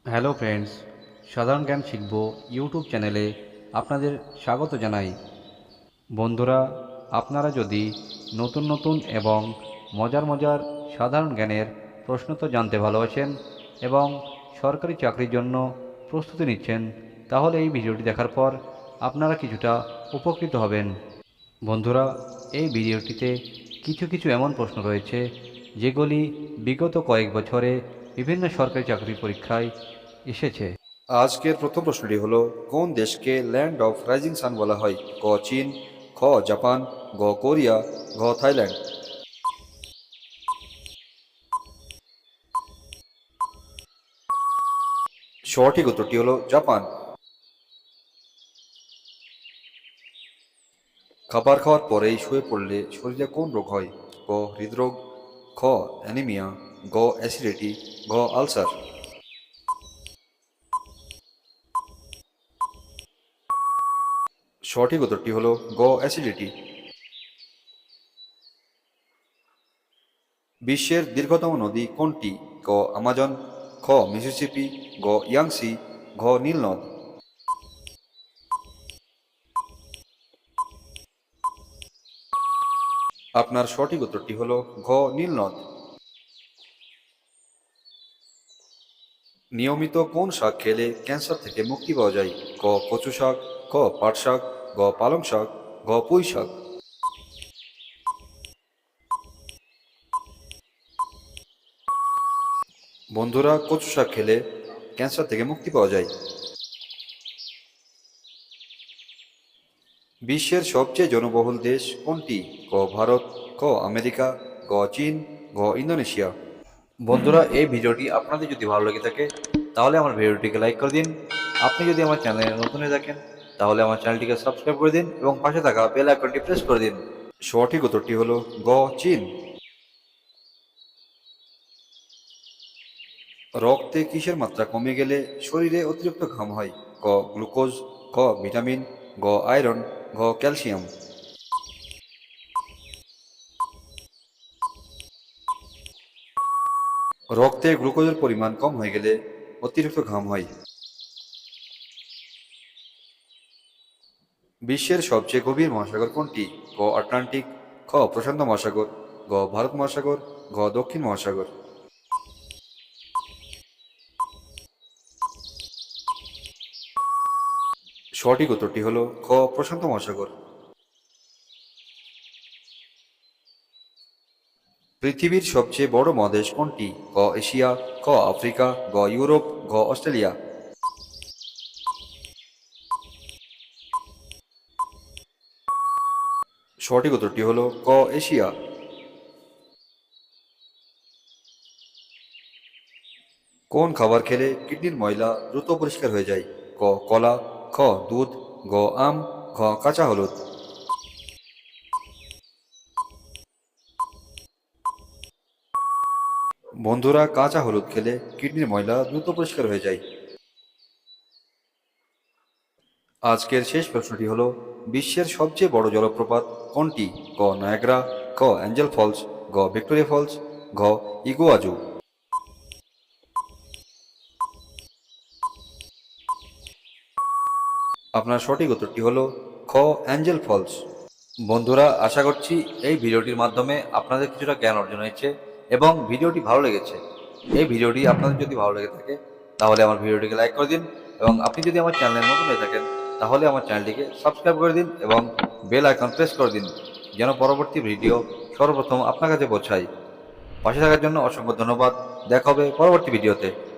Hello friends, সাধারণ জ্ঞান শিখব ইউটিউব চ্যানেলে আপনাদের স্বাগত জানাই। বন্ধুরা, আপনারা যদি নতুন নতুন এবং মজার মজার সাধারণ জ্ঞানের প্রশ্নোত্তর জানতে ভালোবাসেন এবং সরকারি চাকরির জন্য প্রস্তুতি নিচ্ছেন, তাহলে এই ভিডিওটি দেখার পর আপনারা কিছুটা উপকৃত হবেন। বন্ধুরা, এই ভিডিওটিতে কিছু কিছু এমন প্রশ্ন রয়েছে যেগুলি বিগত কয়েক বছরে বিভিন্ন সরকারি চাকরির পরীক্ষায় এসেছে। আজকের প্রথম প্রশ্নটি হলো, কোন দেশকে ল্যান্ড অফ রাইজিং সান বলা হয়? ক চীন, খ জাপান, গ কোরিয়া, ঘ থাইল্যান্ড। সঠিক উত্তরটি হলো জাপান। খাবার খাওয়ার পরেই শুয়ে পড়লে শরীরে কোন রোগ হয়? ক হৃদরোগ, খ অ্যানিমিয়া, গ অ্যাসিডিটি, ঘ আলসার। সঠিক উত্তরটি হলো গ অ্যাসিডিটি। বিশ্বের দীর্ঘতম নদী কোনটি? ক আমাজন, খ মিসিসিপি, গ ইয়াংসি, ঘ নীল নদ। আপনার সঠিক উত্তরটি হলো ঘ নীল নদ। নিয়মিত কোন শাক খেলে ক্যান্সার থেকে মুক্তি পাওয়া যায়? ক কচু শাক, খ পাট শাক, গ পালং শাক, ঘ পুঁই শাক। বন্ধুরা, কচু শাক খেলে ক্যান্সার থেকে মুক্তি পাওয়া যায়। বিশ্বের সবচেয়ে জনবহুল দেশ কোনটি? ক ভারত, খ আমেরিকা, গ চীন, ঘ ইন্দোনেশিয়া। বন্ধুরা, এই ভিডিওটি আপনাদের যদি ভালো লেগে থাকে তাহলে আমার ভিডিওটিকে লাইক করে দিন। আপনি যদি আমার চ্যানেলে নতুন হয়ে থাকেন তাহলে আমার চ্যানেলটিকে সাবস্ক্রাইব করে দিন এবং পাশে থাকা বেল আইকনটি প্রেস করে দিন। সঠিক উত্তরটি হলো গ চীন। রক্তে কিসের মাত্রা কমে গেলে শরীরে অতিরিক্ত ঘাম হয়? ক গ্লুকোজ, খ ভিটামিন, গ আয়রন, ঘ ক্যালসিয়াম। রক্তে গ্লুকোজের পরিমাণ কম হয়ে গেলে অতিরিক্ত ঘাম হয়। বিশ্বের সবচেয়ে গভীর মহাসাগর কোনটি? ক আটলান্টিক, খ প্রশান্ত মহাসাগর, গ ভারত মহাসাগর, ঘ দক্ষিণ মহাসাগর। সঠিক উত্তরটি হলো খ প্রশান্ত মহাসাগর। পৃথিবীর সবচেয়ে বড় মহাদেশ কোনটি? ক এশিয়া, খ আফ্রিকা, গ ইউরোপ, ঘ অস্ট্রেলিয়া। সঠিক উত্তরটি হলো ক এশিয়া। কোন খাবার খেলে কিডনির ময়লা দ্রুত পরিষ্কার হয়ে যায়? ক কলা, খ দুধ, গ আম, ঘ কাঁচা হলুদ। বন্ধুরা, কাঁচা হলুদ খেলে কিডনির ময়লা দ্রুত পরিষ্কার হয়ে যায়। আজকের শেষ প্রশ্নটি হলো, বিশ্বের সবচেয়ে বড় জলপ্রপাত কোনটি? ক নায়াগ্রা, খ অ্যাঞ্জেল ফলস, গ ভিক্টোরিয়া ফলস, ঘ ইগুয়াজু। আপনার সঠিক উত্তরটি হলো খ অ্যাঞ্জেল ফলস। বন্ধুরা, আশা করছি এই ভিডিওটির মাধ্যমে আপনাদের কিছুটা জ্ঞান অর্জন হয়েছে এবং ভিডিওটি ভালো লেগেছে। এই ভিডিওটি আপনাদের যদি ভালো লেগে থাকে তাহলে আমার ভিডিওটিকে লাইক করে দিন এবং আপনি যদি আমার চ্যানেলে নতুন হয়ে থাকেন তাহলে আমার চ্যানেলটিকে সাবস্ক্রাইব করে দিন এবং বেল আইকন প্রেস করে দিন, যেন পরবর্তী ভিডিও সর্বপ্রথম আপনার কাছে পৌঁছায়। পাশে থাকার জন্য অসংখ্য ধন্যবাদ। দেখা হবে পরবর্তী ভিডিওতে।